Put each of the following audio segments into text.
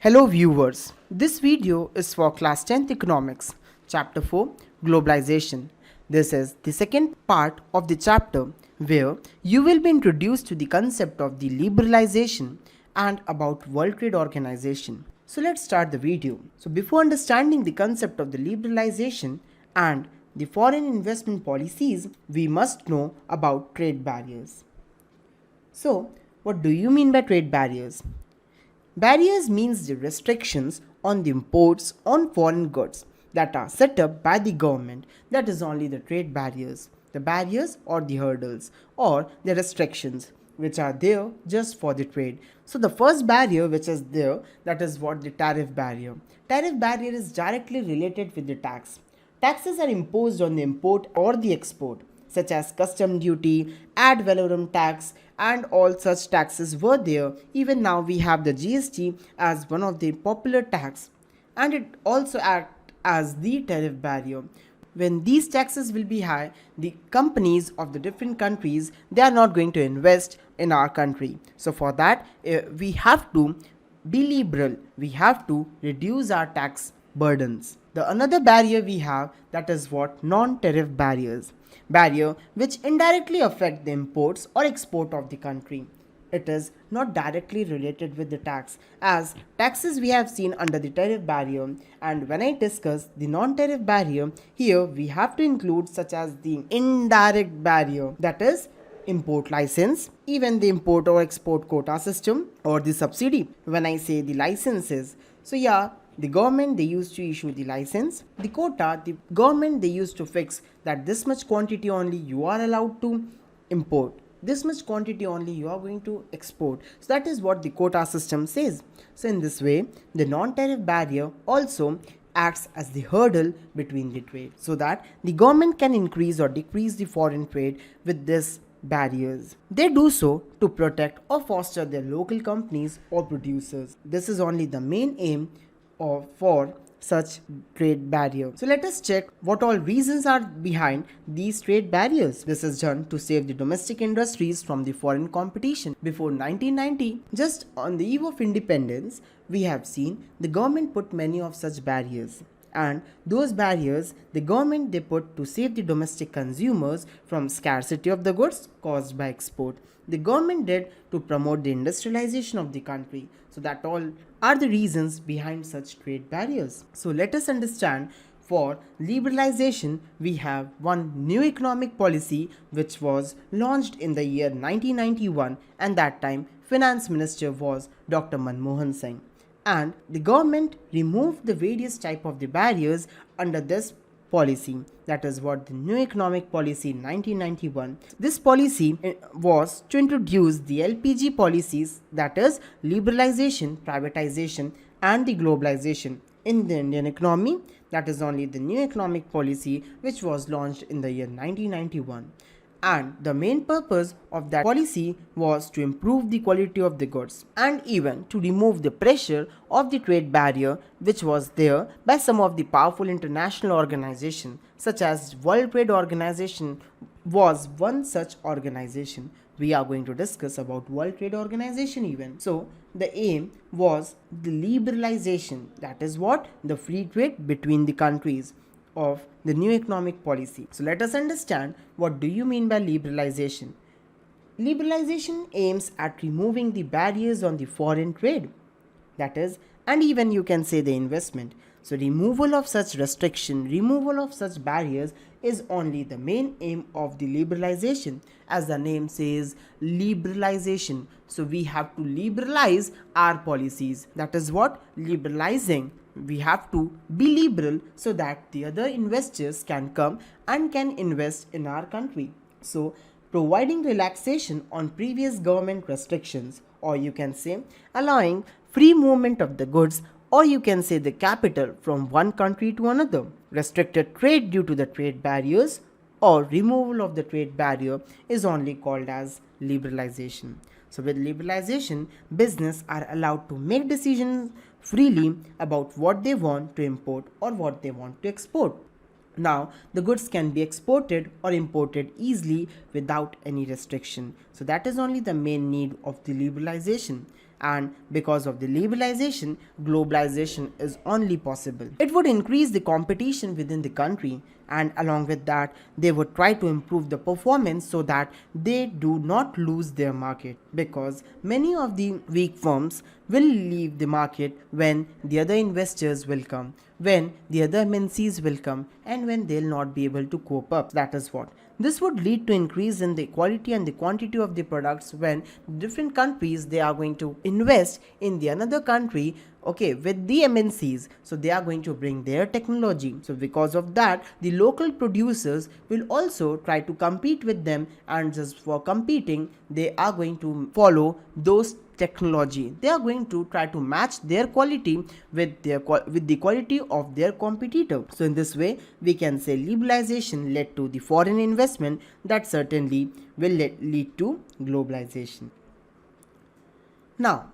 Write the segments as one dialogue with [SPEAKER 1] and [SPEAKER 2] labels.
[SPEAKER 1] Hello viewers, this video is for class 10th economics, chapter 4 Globalization. This is the second part of the chapter where you will be introduced to the concept of the liberalization and about World Trade Organization. So let's start the video. So before understanding the concept of the liberalization and the foreign investment policies, we must know about trade barriers. So what do you mean by trade barriers? Barriers means the restrictions on the imports on foreign goods that are set up by the government. That is only the trade barriers. The barriers or the hurdles or the restrictions which are there just for the trade. So the first barrier which is there, that is what the tariff barrier. Tariff barrier is directly related with the tax. Taxes are imposed on the import or the export, such as custom duty, ad valorem tax, and all such taxes were there. Even now we have the GST as one of the popular tax, and it also acts as the tariff barrier. When these taxes will be high, the companies of the different countries, they are not going to invest in our country. So for that we have to be liberal, we have to reduce our tax burdens. The another barrier we have, that is what non-tariff barrier which indirectly affect the imports or export of the country. It is not directly related with the tax, as taxes we have seen under the tariff barrier, and when I discuss the non-tariff barrier, here we have to include such as the indirect barrier, that is import license, even the import or export quota system or the subsidy. When I say the licenses, so yeah, the government they used to issue the license. The quota, the government they used to fix that this much quantity only you are allowed to import, this much quantity only you are going to export. So that is what the quota system says. So in this way, the non-tariff barrier also acts as the hurdle between the trade, so that the government can increase or decrease the foreign trade with this barriers. They do so to protect or foster their local companies or producers. This is only the main aim for such trade barrier. So let us check what all reasons are behind these trade barriers. This is done to save the domestic industries from the foreign competition. Before 1990, just on the eve of independence, we have seen the government put many of such barriers, and those barriers the government they put to save the domestic consumers from scarcity of the goods caused by export. The government did to promote the industrialization of the country. So that all are the reasons behind such trade barriers. So let us understand, for liberalization we have one new economic policy which was launched in the year 1991, and that time finance minister was Dr. Manmohan Singh, and the government removed the various type of the barriers under this policy. That is what the new economic policy in 1991. This policy was to introduce the LPG policies, that is liberalization, privatization, and the globalization in the Indian economy. That is only the new economic policy which was launched in the year 1991. And the main purpose of that policy was to improve the quality of the goods and even to remove the pressure of the trade barrier which was there by some of the powerful international organizations, such as World Trade Organization was one such organization. We are going to discuss about World Trade Organization even. So the aim was the liberalization, that is what the free trade between the countries of the new economic policy. So let us understand what do you mean by liberalization. Liberalization aims at removing the barriers on the foreign trade, that is, and even you can say the investment. So removal of such restriction, removal of such barriers is only the main aim of the liberalization. As the name says, liberalization. So we have to liberalize our policies. That is what liberalizing. We have to be liberal so that the other investors can come and can invest in our country. So providing relaxation on previous government restrictions, or you can say allowing free movement of the goods, or you can say the capital from one country to another. Restricted trade due to the trade barriers or removal of the trade barrier is only called as liberalization. So with liberalization, business are allowed to make decisions freely about what they want to import or what they want to export. Now, the goods can be exported or imported easily without any restriction. So that is only the main need of the liberalization. and because of the liberalization, globalization is only possible. It would increase the competition within the country, and along with that they would try to improve the performance so that they do not lose their market, because many of the weak firms will leave the market when the other investors will come, when the other MNCs will come, and when they'll not be able to cope up. That is what this would lead to increase in the quality and the quantity of the products when different countries they are going to invest in the another country, okay, with the MNCs. So they are going to bring their technology. So because of that, the local producers will also try to compete with them, and just for competing they are going to follow those technology. They are going to try to match their quality with the quality of their competitor. So in this way we can say liberalization led to the foreign investment that certainly will lead to globalization. Now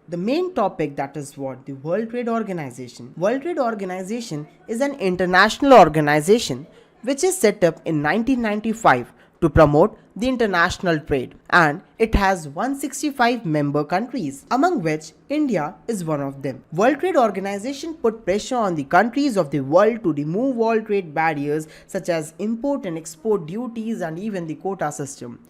[SPEAKER 1] the main topic, that is what the World Trade Organization. World Trade Organization is an international organization which is set up in 1995 to promote the international trade, and it has 165 member countries, among which India is one of them. World Trade Organization put pressure on the countries of the world to remove all trade barriers such as import and export duties and even the quota system.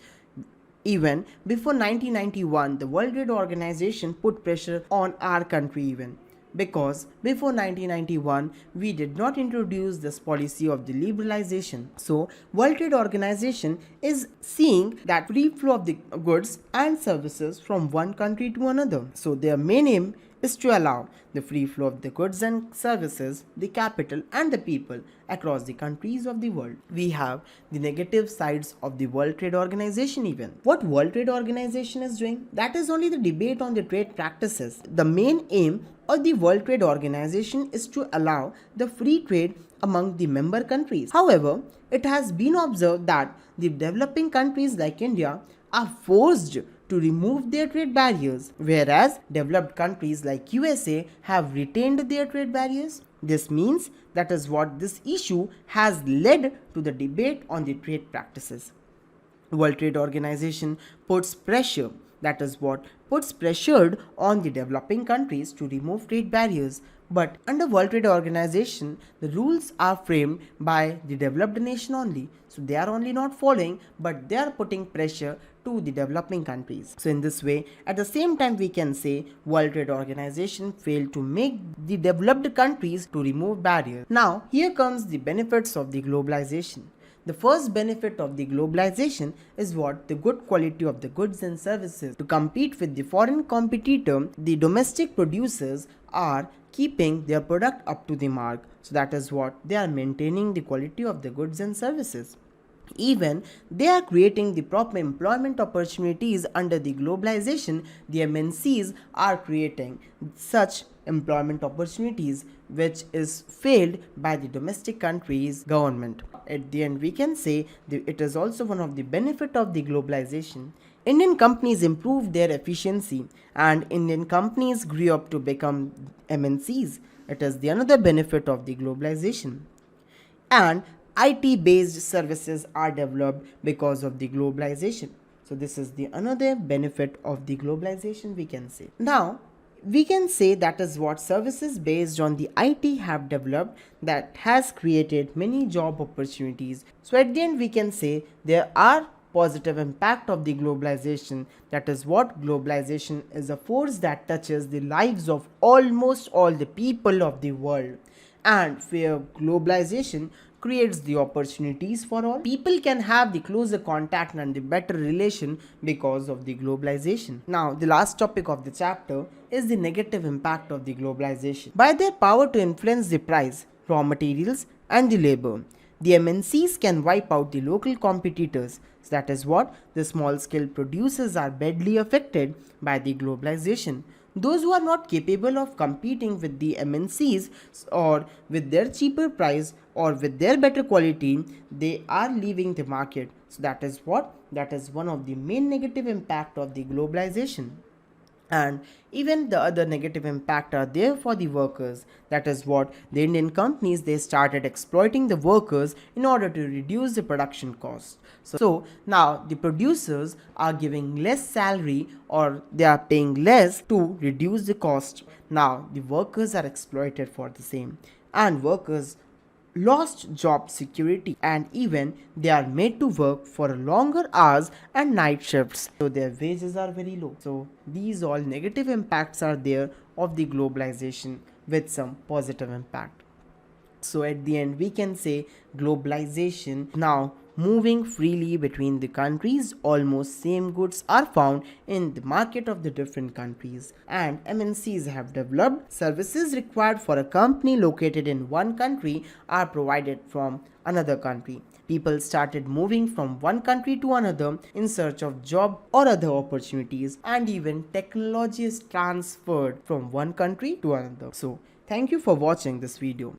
[SPEAKER 1] Even before 1991, the World Trade Organization put pressure on our country even, because before 1991 we did not introduce this policy of the liberalization. So World Trade Organization is seeing that free flow of the goods and services from one country to another. So their main aim is to allow the free flow of the goods and services, the capital and the people across the countries of the world. We have the negative sides of the World Trade Organization even. What World Trade Organization is doing? That is only the debate on the trade practices. The main aim of the World Trade Organization is to allow the free trade among the member countries. However, it has been observed that the developing countries like India are forced to remove their trade barriers, whereas developed countries like USA have retained their trade barriers. This means that is what this issue has led to the debate on the trade practices. World Trade Organization puts pressure, that is what puts pressured on the developing countries to remove trade barriers. But under World Trade Organization, the rules are framed by the developed nation only. So they are only not following, but they are putting pressure to the developing countries. So in this way, at the same time we can say World Trade Organization failed to make the developed countries to remove barriers. Now here comes the benefits of the globalization. The first benefit of the globalization is what? The good quality of the goods and services. To compete with the foreign competitor, the domestic producers are keeping their product up to the mark. So that is what they are maintaining the quality of the goods and services. Even they are creating the proper employment opportunities under the globalization. The MNCs are creating such employment opportunities which is failed by the domestic country's government. At the end we can say it is also one of the benefit of the globalization. Indian companies improved their efficiency and Indian companies grew up to become MNCs. It is the another benefit of the globalization. And IT based services are developed because of the globalization. So this is the another benefit of the globalization we can say. Now we can say that is what services based on the IT have developed that has created many job opportunities. So at the end we can say there are positive impact of the globalization. That is what globalization is a force that touches the lives of almost all the people of the world, and where globalization creates the opportunities for all. People can have the closer contact and the better relation because of the globalization. Now, the last topic of the chapter is the negative impact of the globalization. By their power to influence the price, raw materials, and the labor, the MNCs can wipe out the local competitors. So that is what the small scale producers are badly affected by the globalization. Those who are not capable of competing with the MNCs or with their cheaper price or with their better quality, they are leaving the market. So that is what? That is one of the main negative impact of the globalization. And even the other negative impact are there for the workers. That is what the Indian companies, they started exploiting the workers in order to reduce the production cost. So now the producers are giving less salary, or they are paying less to reduce the cost. Now the workers are exploited for the same, and workers lost job security, and even they are made to work for longer hours and night shifts, so their wages are very low. So these all negative impacts are there of the globalization, with some positive impact. So at the end, we can say globalization now moving freely between the countries. Almost same goods are found in the market of the different countries, and MNCs have developed services required for a company located in one country are provided from another country. People started moving from one country to another in search of job or other opportunities, and even technology is transferred from one country to another. So thank you for watching this video.